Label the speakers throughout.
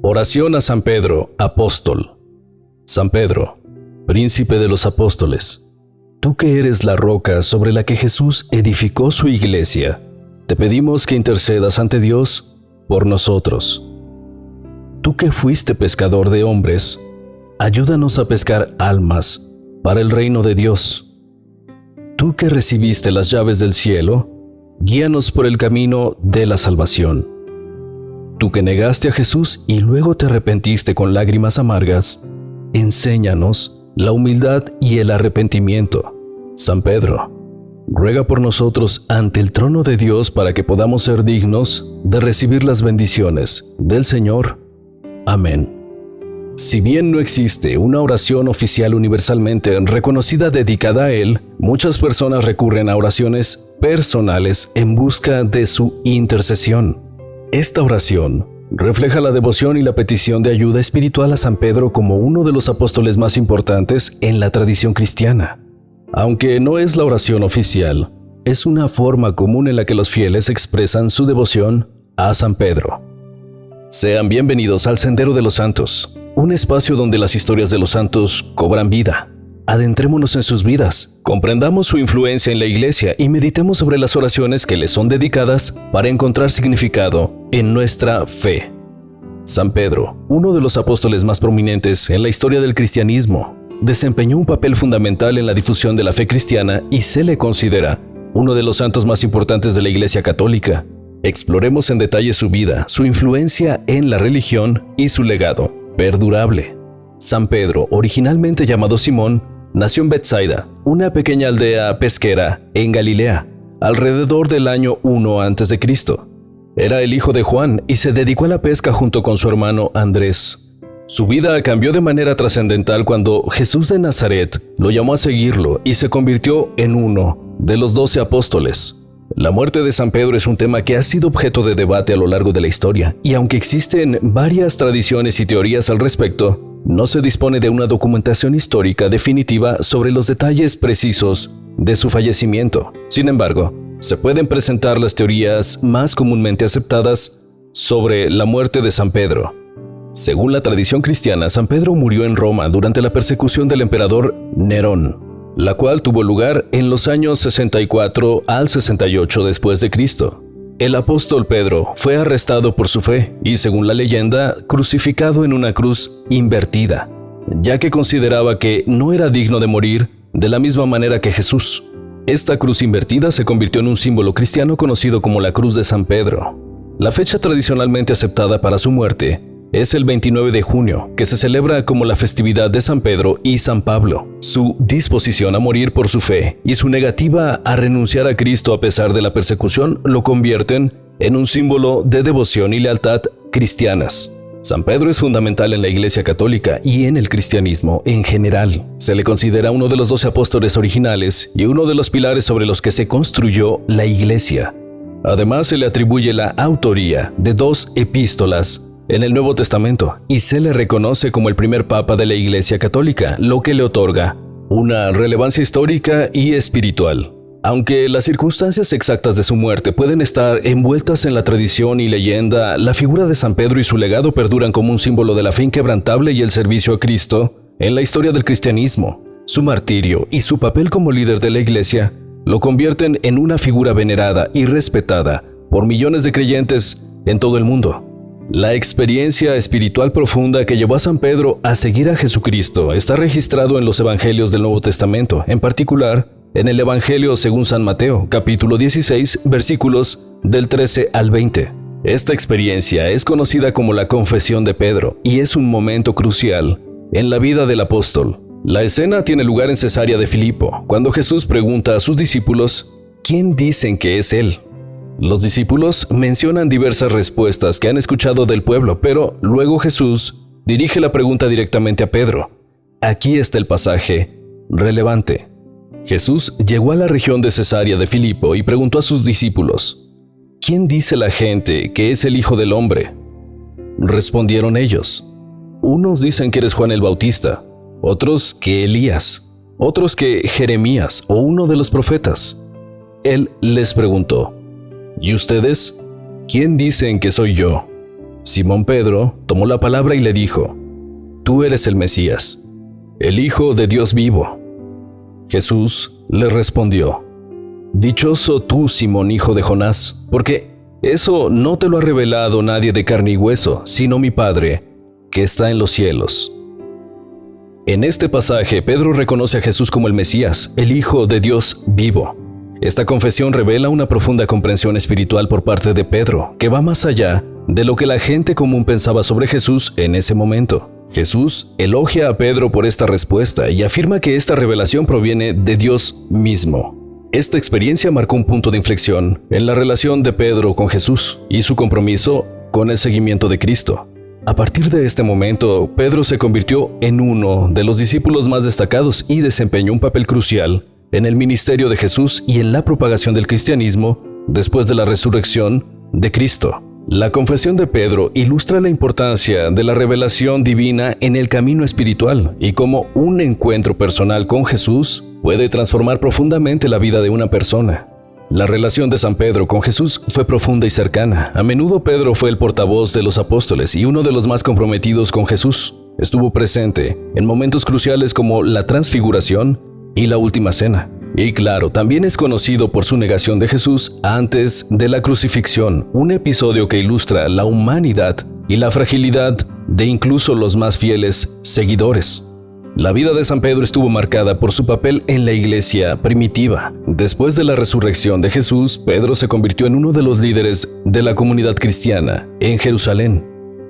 Speaker 1: Oración a San Pedro, apóstol. San Pedro, príncipe de los apóstoles, tú que eres la roca sobre la que Jesús edificó su iglesia, te pedimos que intercedas ante Dios por nosotros. Tú que fuiste pescador de hombres, ayúdanos a pescar almas para el reino de Dios. Tú que recibiste las llaves del cielo, guíanos por el camino de la salvación. Tú que negaste a Jesús y luego te arrepentiste con lágrimas amargas, enséñanos la humildad y el arrepentimiento. San Pedro, ruega por nosotros ante el trono de Dios para que podamos ser dignos de recibir las bendiciones del Señor. Amén. Si bien no existe una oración oficial universalmente reconocida dedicada a Él, muchas personas recurren a oraciones personales en busca de su intercesión. Esta oración refleja la devoción y la petición de ayuda espiritual a San Pedro como uno de los apóstoles más importantes en la tradición cristiana. Aunque no es la oración oficial, es una forma común en la que los fieles expresan su devoción a San Pedro. Sean bienvenidos al Sendero de los Santos, un espacio donde las historias de los santos cobran vida. Adentrémonos en sus vidas, comprendamos su influencia en la Iglesia y meditemos sobre las oraciones que les son dedicadas para encontrar significado en nuestra fe. San Pedro, uno de los apóstoles más prominentes en la historia del cristianismo, desempeñó un papel fundamental en la difusión de la fe cristiana y se le considera uno de los santos más importantes de la Iglesia Católica. Exploremos en detalle su vida, su influencia en la religión y su legado perdurable. San Pedro, originalmente llamado Simón, nació en Betsaida, una pequeña aldea pesquera en Galilea, alrededor del año 1 a.C. Era el hijo de Juan y se dedicó a la pesca junto con su hermano Andrés. Su vida cambió de manera trascendental cuando Jesús de Nazaret lo llamó a seguirlo y se convirtió en uno de los 12 apóstoles. La muerte de San Pedro es un tema que ha sido objeto de debate a lo largo de la historia, y aunque existen varias tradiciones y teorías al respecto, no se dispone de una documentación histórica definitiva sobre los detalles precisos de su fallecimiento. Sin embargo, se pueden presentar las teorías más comúnmente aceptadas sobre la muerte de San Pedro. Según la tradición cristiana, San Pedro murió en Roma durante la persecución del emperador Nerón, la cual tuvo lugar en los años 64 al 68 después de Cristo. El apóstol Pedro fue arrestado por su fe y, según la leyenda, crucificado en una cruz invertida, ya que consideraba que no era digno de morir de la misma manera que Jesús. Esta cruz invertida se convirtió en un símbolo cristiano conocido como la Cruz de San Pedro. La fecha tradicionalmente aceptada para su muerte es el 29 de junio, que se celebra como la festividad de San Pedro y San Pablo. Su disposición a morir por su fe y su negativa a renunciar a Cristo a pesar de la persecución lo convierten en un símbolo de devoción y lealtad cristianas. San Pedro es fundamental en la Iglesia Católica y en el cristianismo en general. Se le considera uno de los 12 apóstoles originales y uno de los pilares sobre los que se construyó la Iglesia. Además, se le atribuye la autoría de 2 epístolas en el Nuevo Testamento y se le reconoce como el primer papa de la Iglesia Católica, lo que le otorga una relevancia histórica y espiritual. Aunque las circunstancias exactas de su muerte pueden estar envueltas en la tradición y leyenda, la figura de San Pedro y su legado perduran como un símbolo de la fe inquebrantable y el servicio a Cristo en la historia del cristianismo. Su martirio y su papel como líder de la Iglesia lo convierten en una figura venerada y respetada por millones de creyentes en todo el mundo. La experiencia espiritual profunda que llevó a San Pedro a seguir a Jesucristo está registrado en los Evangelios del Nuevo Testamento, en particular en el Evangelio según San Mateo, capítulo 16, versículos del 13 al 20. Esta experiencia es conocida como la Confesión de Pedro y es un momento crucial en la vida del apóstol. La escena tiene lugar en Cesarea de Filipo, cuando Jesús pregunta a sus discípulos, ¿quién dicen que es él? Los discípulos mencionan diversas respuestas que han escuchado del pueblo, pero luego Jesús dirige la pregunta directamente a Pedro. Aquí está el pasaje relevante. Jesús llegó a la región de Cesarea de Filipo y preguntó a sus discípulos, ¿quién dice la gente que es el Hijo del Hombre? Respondieron ellos, unos dicen que eres Juan el Bautista, otros que Elías, otros que Jeremías o uno de los profetas. Él les preguntó, ¿y ustedes? ¿Quién dicen que soy yo? Simón Pedro tomó la palabra y le dijo: Tú eres el Mesías, el Hijo de Dios vivo. Jesús le respondió: Dichoso tú, Simón, hijo de Jonás, porque eso no te lo ha revelado nadie de carne y hueso, sino mi Padre, que está en los cielos. En este pasaje, Pedro reconoce a Jesús como el Mesías, el Hijo de Dios vivo. Esta confesión revela una profunda comprensión espiritual por parte de Pedro, que va más allá de lo que la gente común pensaba sobre Jesús en ese momento. Jesús elogia a Pedro por esta respuesta y afirma que esta revelación proviene de Dios mismo. Esta experiencia marcó un punto de inflexión en la relación de Pedro con Jesús y su compromiso con el seguimiento de Cristo. A partir de este momento, Pedro se convirtió en uno de los discípulos más destacados y desempeñó un papel crucial en el ministerio de Jesús y en la propagación del cristianismo después de la resurrección de Cristo. La confesión de Pedro ilustra la importancia de la revelación divina en el camino espiritual y cómo un encuentro personal con Jesús puede transformar profundamente la vida de una persona. La relación de San Pedro con Jesús fue profunda y cercana. A menudo Pedro fue el portavoz de los apóstoles y uno de los más comprometidos con Jesús. Estuvo presente en momentos cruciales como la transfiguración y la última cena. Y claro, también es conocido por su negación de Jesús antes de la crucifixión, un episodio que ilustra la humanidad y la fragilidad de incluso los más fieles seguidores. La vida de San Pedro estuvo marcada por su papel en la iglesia primitiva. Después de la resurrección de Jesús, Pedro se convirtió en uno de los líderes de la comunidad cristiana en Jerusalén.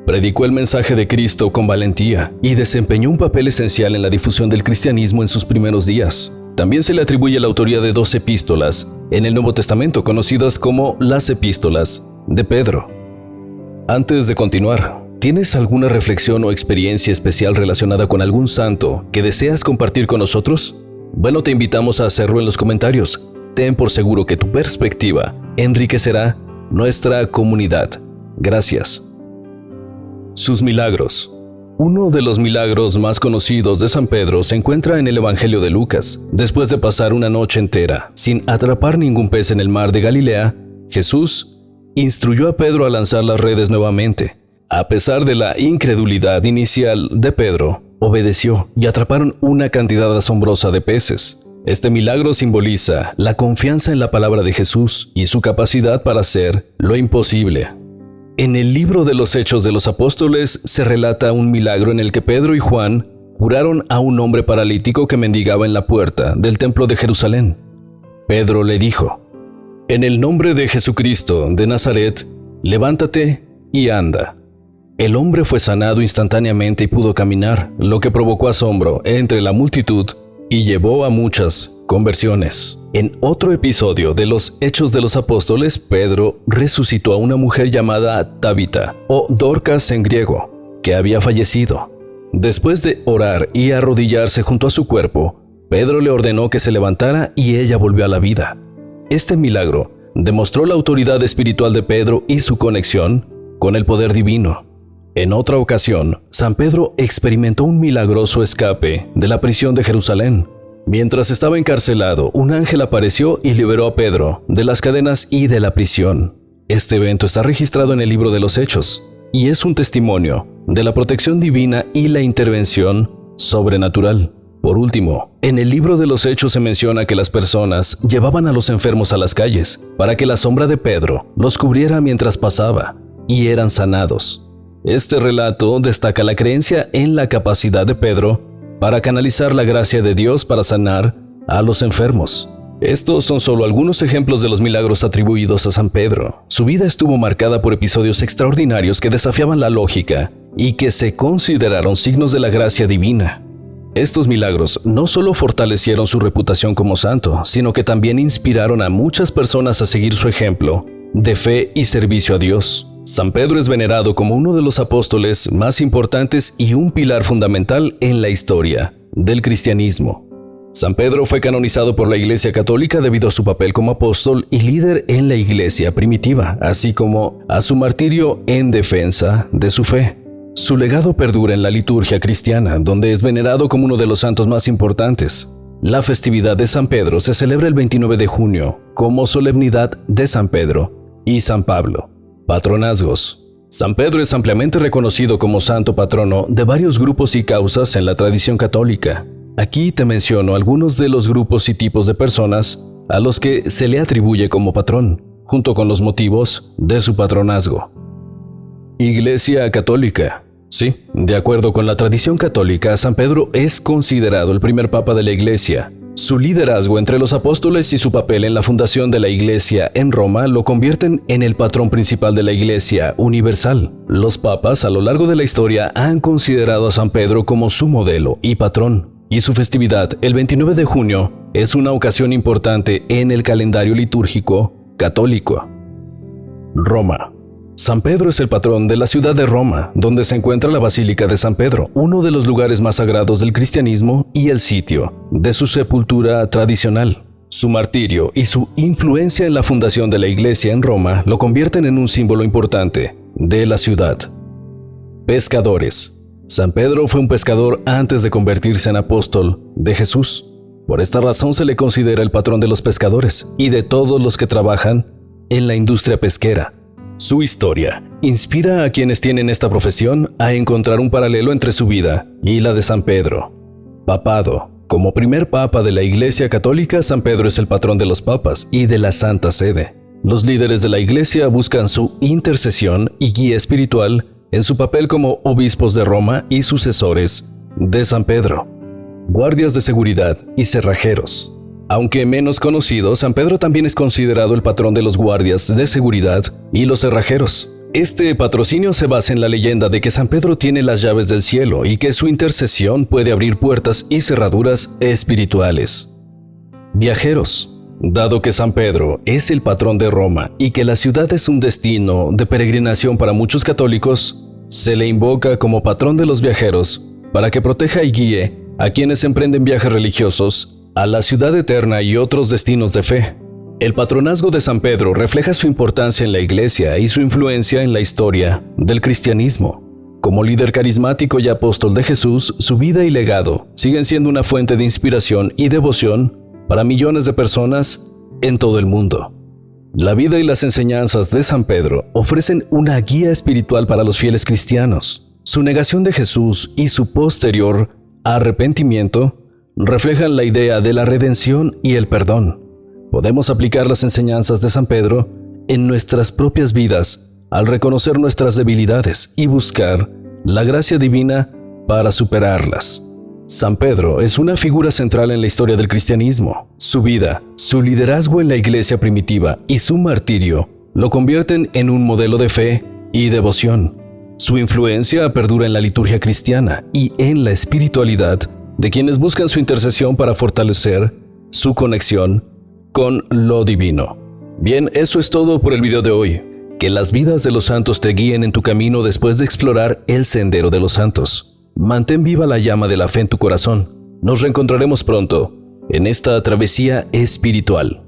Speaker 1: Predicó el mensaje de Cristo con valentía y desempeñó un papel esencial en la difusión del cristianismo en sus primeros días. También se le atribuye la autoría de 2 epístolas en el Nuevo Testamento, conocidas como las epístolas de Pedro. Antes de continuar, ¿tienes alguna reflexión o experiencia especial relacionada con algún santo que deseas compartir con nosotros? Bueno, te invitamos a hacerlo en los comentarios. Ten por seguro que tu perspectiva enriquecerá nuestra comunidad. Gracias. Sus milagros. Uno de los milagros más conocidos de San Pedro se encuentra en el Evangelio de Lucas. Después de pasar una noche entera sin atrapar ningún pez en el mar de Galilea, Jesús instruyó a Pedro a lanzar las redes nuevamente. A pesar de la incredulidad inicial de Pedro, obedeció y atraparon una cantidad asombrosa de peces. Este milagro simboliza la confianza en la palabra de Jesús y su capacidad para hacer lo imposible. En el libro de los Hechos de los Apóstoles se relata un milagro en el que Pedro y Juan curaron a un hombre paralítico que mendigaba en la puerta del templo de Jerusalén. Pedro le dijo: «En el nombre de Jesucristo de Nazaret, levántate y anda». El hombre fue sanado instantáneamente y pudo caminar, lo que provocó asombro entre la multitud y llevó a muchas conversiones. En otro episodio de los Hechos de los Apóstoles, Pedro resucitó a una mujer llamada Tabita, o Dorcas en griego, que había fallecido. Después de orar y arrodillarse junto a su cuerpo, Pedro le ordenó que se levantara y ella volvió a la vida. Este milagro demostró la autoridad espiritual de Pedro y su conexión con el poder divino. En otra ocasión, San Pedro experimentó un milagroso escape de la prisión de Jerusalén. Mientras estaba encarcelado, un ángel apareció y liberó a Pedro de las cadenas y de la prisión. Este evento está registrado en el libro de los Hechos y es un testimonio de la protección divina y la intervención sobrenatural. Por último, en el libro de los Hechos se menciona que las personas llevaban a los enfermos a las calles para que la sombra de Pedro los cubriera mientras pasaba y eran sanados. Este relato destaca la creencia en la capacidad de Pedro para canalizar la gracia de Dios para sanar a los enfermos. Estos son solo algunos ejemplos de los milagros atribuidos a San Pedro. Su vida estuvo marcada por episodios extraordinarios que desafiaban la lógica y que se consideraron signos de la gracia divina. Estos milagros no solo fortalecieron su reputación como santo, sino que también inspiraron a muchas personas a seguir su ejemplo de fe y servicio a Dios. San Pedro es venerado como uno de los apóstoles más importantes y un pilar fundamental en la historia del cristianismo. San Pedro fue canonizado por la Iglesia Católica debido a su papel como apóstol y líder en la Iglesia primitiva, así como a su martirio en defensa de su fe. Su legado perdura en la liturgia cristiana, donde es venerado como uno de los santos más importantes. La festividad de San Pedro se celebra el 29 de junio como solemnidad de San Pedro y San Pablo. Patronazgos. San Pedro es ampliamente reconocido como santo patrono de varios grupos y causas en la tradición católica. Aquí te menciono algunos de los grupos y tipos de personas a los que se le atribuye como patrón, junto con los motivos de su patronazgo. Iglesia Católica. Sí, de acuerdo con la tradición católica, San Pedro es considerado el primer papa de la Iglesia. Su liderazgo entre los apóstoles y su papel en la fundación de la Iglesia en Roma lo convierten en el patrón principal de la Iglesia universal. Los papas a lo largo de la historia han considerado a San Pedro como su modelo y patrón, y su festividad, el 29 de junio, es una ocasión importante en el calendario litúrgico católico. Roma. San Pedro es el patrón de la ciudad de Roma, donde se encuentra la Basílica de San Pedro, uno de los lugares más sagrados del cristianismo y el sitio de su sepultura tradicional. Su martirio y su influencia en la fundación de la Iglesia en Roma lo convierten en un símbolo importante de la ciudad. Pescadores. San Pedro fue un pescador antes de convertirse en apóstol de Jesús. Por esta razón se le considera el patrón de los pescadores y de todos los que trabajan en la industria pesquera. Su historia inspira a quienes tienen esta profesión a encontrar un paralelo entre su vida y la de San Pedro. Papado. Como primer papa de la Iglesia Católica, San Pedro es el patrón de los papas y de la Santa Sede. Los líderes de la Iglesia buscan su intercesión y guía espiritual en su papel como obispos de Roma y sucesores de San Pedro. Guardias de seguridad y cerrajeros. Aunque menos conocido, San Pedro también es considerado el patrón de los guardias de seguridad y los cerrajeros. Este patrocinio se basa en la leyenda de que San Pedro tiene las llaves del cielo y que su intercesión puede abrir puertas y cerraduras espirituales. Viajeros. Dado que San Pedro es el patrón de Roma y que la ciudad es un destino de peregrinación para muchos católicos, se le invoca como patrón de los viajeros para que proteja y guíe a quienes emprenden viajes religiosos a la ciudad eterna y otros destinos de fe. El patronazgo de San Pedro refleja su importancia en la Iglesia y su influencia en la historia del cristianismo. Como líder carismático y apóstol de Jesús, su vida y legado siguen siendo una fuente de inspiración y devoción para millones de personas en todo el mundo. La vida y las enseñanzas de San Pedro ofrecen una guía espiritual para los fieles cristianos. Su negación de Jesús y su posterior arrepentimiento reflejan la idea de la redención y el perdón. Podemos aplicar las enseñanzas de San Pedro en nuestras propias vidas al reconocer nuestras debilidades y buscar la gracia divina para superarlas. San Pedro es una figura central en la historia del cristianismo. Su vida, su liderazgo en la iglesia primitiva y su martirio lo convierten en un modelo de fe y devoción. Su influencia perdura en la liturgia cristiana y en la espiritualidad de quienes buscan su intercesión para fortalecer su conexión con lo divino. Bien, eso es todo por el video de hoy. Que las vidas de los santos te guíen en tu camino después de explorar el sendero de los santos. Mantén viva la llama de la fe en tu corazón. Nos reencontraremos pronto en esta travesía espiritual.